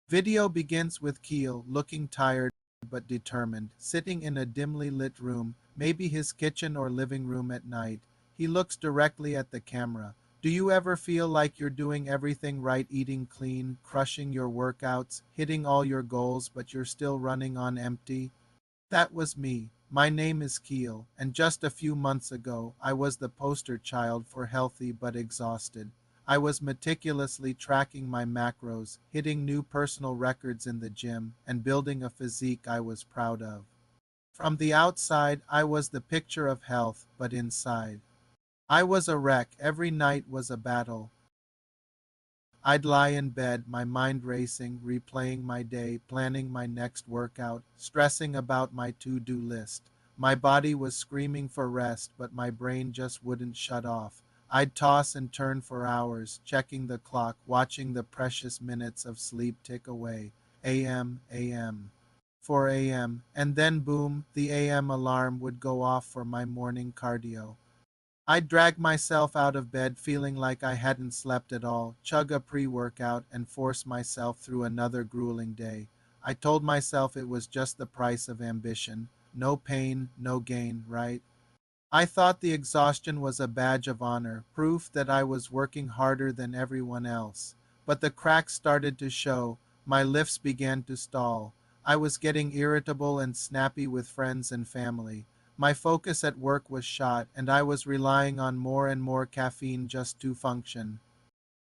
Video begins with Keel, looking tired but determined, sitting in a dimly lit room, maybe his kitchen or living room at night. He looks directly at the camera. Do you ever feel like you're doing everything right, eating clean, crushing your workouts, hitting all your goals, but you're still running on empty? That was me. My name is Keel, and just a few months ago, I was the poster child for healthy but exhausted. I was meticulously tracking my macros, hitting new personal records in the gym, and building a physique I was proud of. From the outside, I was the picture of health, but inside, I was a wreck. Every night was a battle. I'd lie in bed, my mind racing, replaying my day, planning my next workout, stressing about my to-do list. My body was screaming for rest, but my brain just wouldn't shut off. I'd toss and turn for hours, checking the clock, watching the precious minutes of sleep tick away. AM, AM, 4 a.m., and then boom, the AM alarm would go off for my morning cardio. I'd drag myself out of bed feeling like I hadn't slept at all, chug a pre-workout, and force myself through another grueling day. I told myself it was just the price of ambition. No pain, no gain, right? I thought the exhaustion was a badge of honor, proof that I was working harder than everyone else. But the cracks started to show. My lifts began to stall. I was getting irritable and snappy with friends and family. My focus at work was shot, and I was relying on more and more caffeine just to function.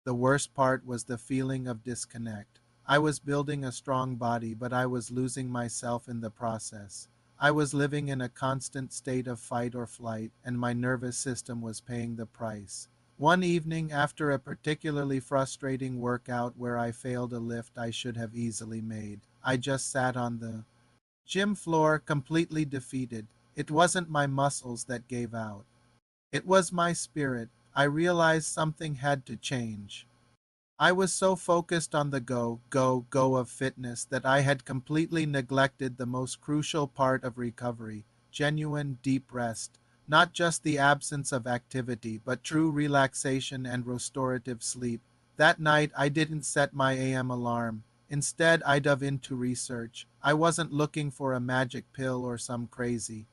The worst part was the feeling of disconnect. I was building a strong body, but I was losing myself in the process. I was living in a constant state of fight or flight, and my nervous system was paying the price. One evening, after a particularly frustrating workout where I failed a lift I should have easily made, I just sat on the gym floor completely defeated. It wasn't my muscles that gave out. It was my spirit. I realized something had to change. I was so focused on the go, go, go of fitness that I had completely neglected the most crucial part of recovery, genuine deep rest. Not just the absence of activity, but true relaxation and restorative sleep. That night, I didn't set my AM alarm. Instead, I dove into research. I wasn't looking for a magic pill or some crazy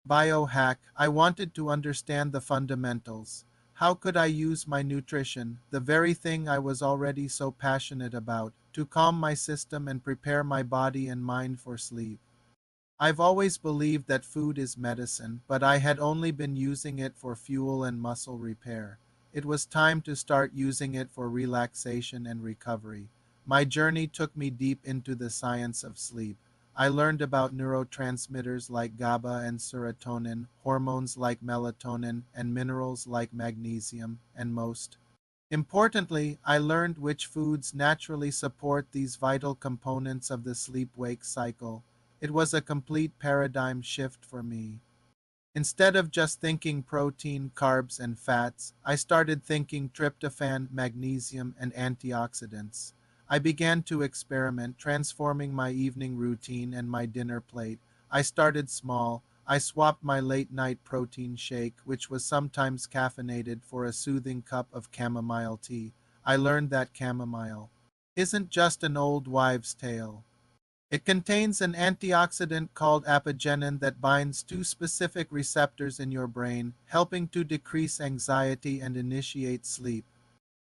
biohack. I wanted to understand the fundamentals. How could I use my nutrition, the very thing I was already so passionate about, to calm my system and prepare my body and mind for sleep? I've always believed that food is medicine, but I had only been using it for fuel and muscle repair. It was time to start using it for relaxation and recovery. My journey took me deep into the science of sleep. I learned about neurotransmitters like GABA and serotonin, hormones like melatonin, and minerals like magnesium, and most importantly, I learned which foods naturally support these vital components of the sleep-wake cycle. It was a complete paradigm shift for me. Instead of just thinking protein, carbs, and fats, I started thinking tryptophan, magnesium, and antioxidants. I began to experiment, transforming my evening routine and my dinner plate. I started small. I swapped my late night protein shake, which was sometimes caffeinated, for a soothing cup of chamomile tea. I learned that chamomile isn't just an old wives' tale. It contains an antioxidant called apigenin that binds to specific receptors in your brain, helping to decrease anxiety and initiate sleep.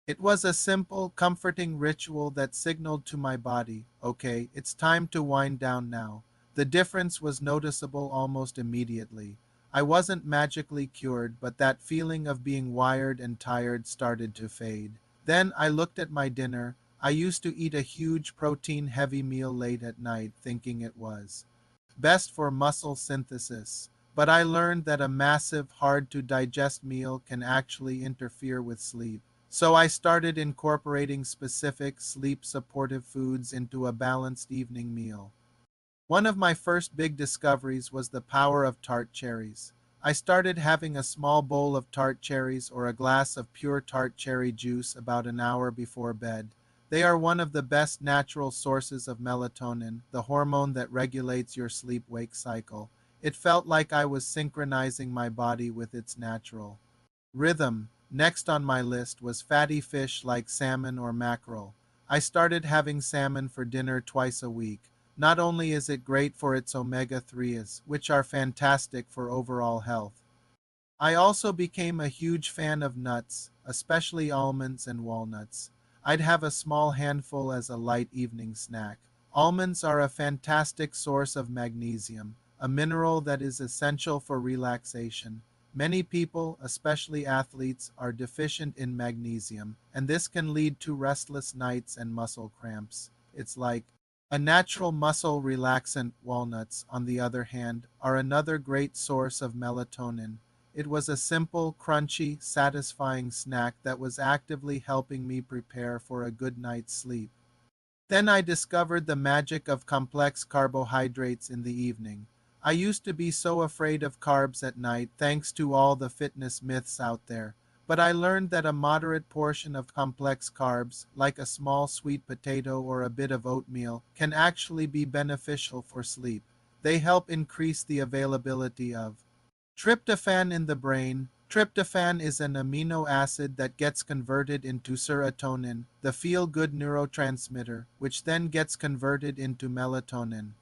It was a simple, comforting ritual that signaled to my body, okay, it's time to wind down now. The difference was noticeable almost immediately. I wasn't magically cured, but that feeling of being wired and tired started to fade. Then I looked at my dinner. I used to eat a huge protein-heavy meal late at night, thinking it was best for muscle synthesis. But I learned that a massive, hard-to-digest meal can actually interfere with sleep. So I started incorporating specific sleep-supportive foods into a balanced evening meal. One of my first big discoveries was the power of tart cherries. I started having a small bowl of tart cherries or a glass of pure tart cherry juice about an hour before bed. They are one of the best natural sources of melatonin, the hormone that regulates your sleep-wake cycle. It felt like I was synchronizing my body with its natural rhythm. Next on my list was fatty fish like salmon or mackerel. I started having salmon for dinner twice a week. Not only is it great for its omega-3s, which are fantastic for overall health, I also became a huge fan of nuts, especially almonds and walnuts. I'd have a small handful as a light evening snack. Almonds are a fantastic source of magnesium, a mineral that is essential for relaxation. Many people, especially athletes, are deficient in magnesium, and this can lead to restless nights and muscle cramps. It's like a natural muscle relaxant. Walnuts, on the other hand, are another great source of melatonin. It was a simple, crunchy, satisfying snack that was actively helping me prepare for a good night's sleep. Then I discovered the magic of complex carbohydrates in the evening. I used to be so afraid of carbs at night thanks to all the fitness myths out there, but I learned that a moderate portion of complex carbs, like a small sweet potato or a bit of oatmeal, can actually be beneficial for sleep. They help increase the availability of tryptophan in the brain. Tryptophan is an amino acid that gets converted into serotonin, the feel-good neurotransmitter, which then gets converted into melatonin.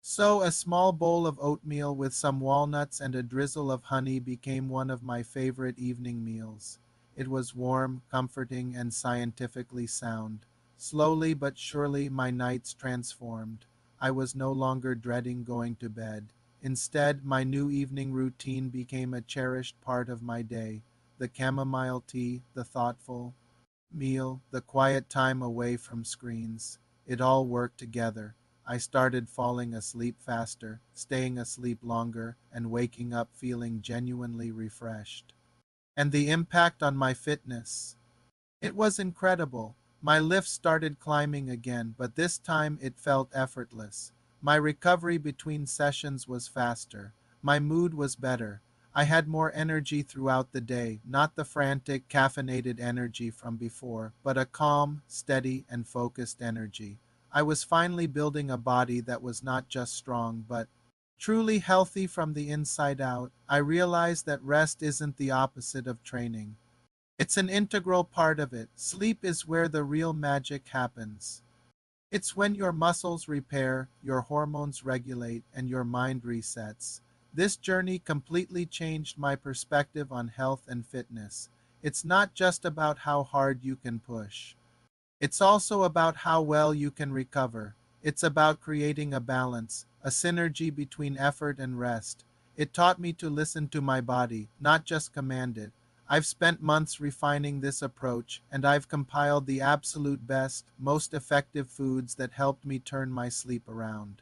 So a small bowl of oatmeal with some walnuts and a drizzle of honey became one of my favorite evening meals. It was warm, comforting, and scientifically sound. Slowly but surely my nights transformed. I was no longer dreading going to bed. Instead, my new evening routine became a cherished part of my day. The chamomile tea, the thoughtful meal, the quiet time away from screens. It all worked together. I started falling asleep faster, staying asleep longer, and waking up feeling genuinely refreshed. And the impact on my fitness. It was incredible. My lift started climbing again, but this time it felt effortless. My recovery between sessions was faster. My mood was better. I had more energy throughout the day, not the frantic, caffeinated energy from before, but a calm, steady, and focused energy. I was finally building a body that was not just strong, but truly healthy from the inside out. I realized that rest isn't the opposite of training. It's an integral part of it. Sleep is where the real magic happens. It's when your muscles repair, your hormones regulate, and your mind resets. This journey completely changed my perspective on health and fitness. It's not just about how hard you can push. It's also about how well you can recover. It's about creating a balance, a synergy between effort and rest. It taught me to listen to my body, not just command it. I've spent months refining this approach, and I've compiled the absolute best, most effective foods that helped me turn my sleep around.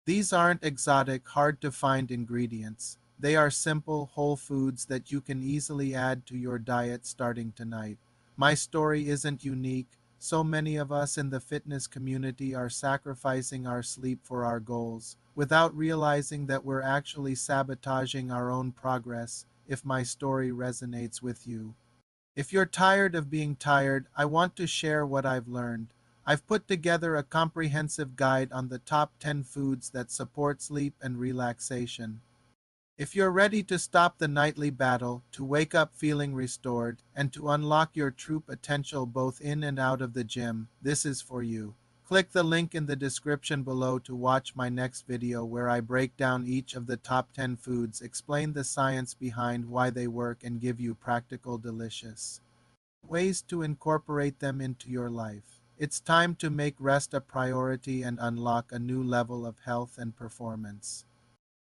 These aren't exotic, hard to find ingredients. They are simple, whole foods that you can easily add to your diet starting tonight. My story isn't unique. So many of us in the fitness community are sacrificing our sleep for our goals, without realizing that we're actually sabotaging our own progress. If my story resonates with you, if you're tired of being tired, I want to share what I've learned. I've put together a comprehensive guide on the top 10 foods that support sleep and relaxation. If you're ready to stop the nightly battle, to wake up feeling restored, and to unlock your true potential both in and out of the gym, this is for you. Click the link in the description below to watch my next video where I break down each of the top 10 foods, explain the science behind why they work, and give you practical, delicious ways to incorporate them into your life. It's time to make rest a priority and unlock a new level of health and performance.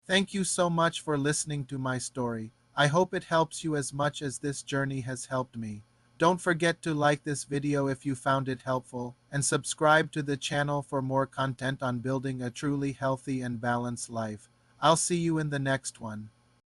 Thank you so much for listening to my story. I hope it helps you as much as this journey has helped me. Don't forget to like this video if you found it helpful, and subscribe to the channel for more content on building a truly healthy and balanced life. I'll see you in the next one.